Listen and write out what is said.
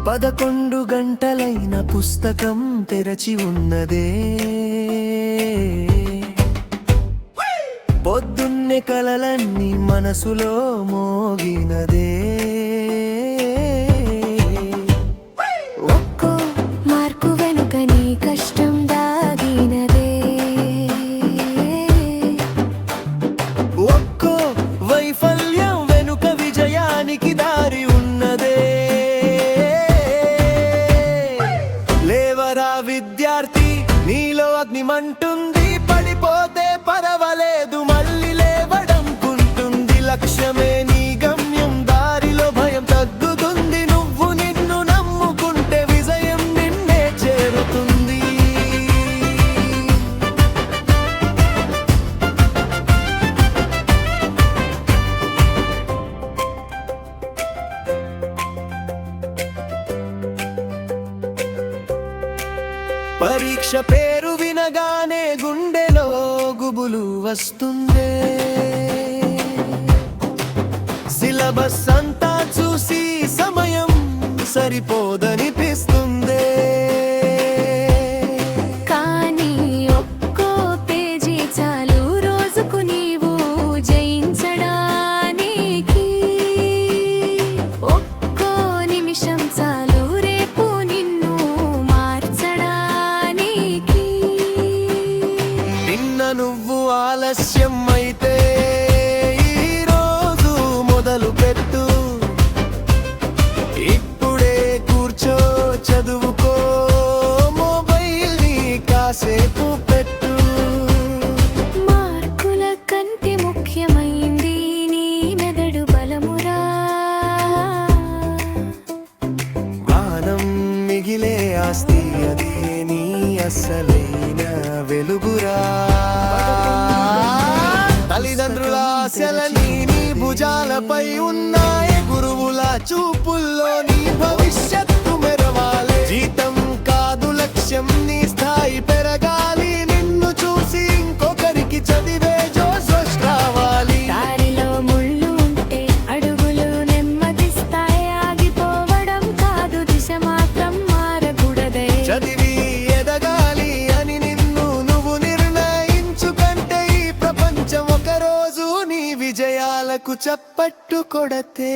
11 గంటలైన పుస్తకం తెరచి ఉన్నదే, పొద్దున్నే కలలన్నీ మనసులో మోగినదే. ఒక్కో మార్కు వెనుక నీ కష్టం దాగినదే, ఒక్కో వైఫల్యం వెనుక విజయానికి దారి ఉన్నదే. లేవరా విద్యార్థి, నీలో అగ్ని మంటుంది, పడిపోతే పర్వాలేదు మళ్ళీ లేవడంకుంటుంది. లక్ష్యమే నీ గమ్యం, దారిలో భయం తగ్గుతుంది. నువ్వు నిన్ను నమ్ముకుంటే విజయం నిన్నే చేరుతుంది. పరీక్ష పేరు వినగానే గుండెలో గుబులు వస్తుందే, సిలబస్ అంతా చూసి సమయం సరిపోదనిపిస్తుందే. కానీ ఒక్కో పేజీ చాలు రోజుకు నీవు జయించడానికి, ఒక్కో నిమిషం చాలు రేపు నిన్ను మార్చడానికి. నిన్న నువ్వు ఆలస్యం అయితే ఈరోజు మొదలు పెట్టు. ఇప్పుడే కూర్చో, చదువుకో, మొబైల్ ని కాసేపు పెట్టు. మార్కుల కంటే ముఖ్యమైంది నీ మెదడు బలమురా, జ్ఞానం మిగిలే ఆస్తి, అదే నీ అసలైన వెలుగురా. తల్లిదండ్రుల ఆశలని నీ భుజాలపై ఉన్నాయి, గురువుల చూపుల్లో నీ భవిష్యత్తు మెరవాలి. జీతం కాదు లక్ష్యం, నీ స్థాయి పెరగాలి. నిన్ను చూసి ఇంకొకరికి చదివే జోష్ రావాలి. దారిలో ముళ్ళు ఉంటే అడుగులు నెమ్మదిస్తాయి, ఆగిపోవడం కాదు దిశ మాత్రం మారకూడదే. చదివి ఎదగాలి అని నిన్ను నువ్వు నిర్ణయించుకంటే ఈ ప్రపంచం ఒకరోజు నీ విజయాలకు చప్పట్టు కొడతే.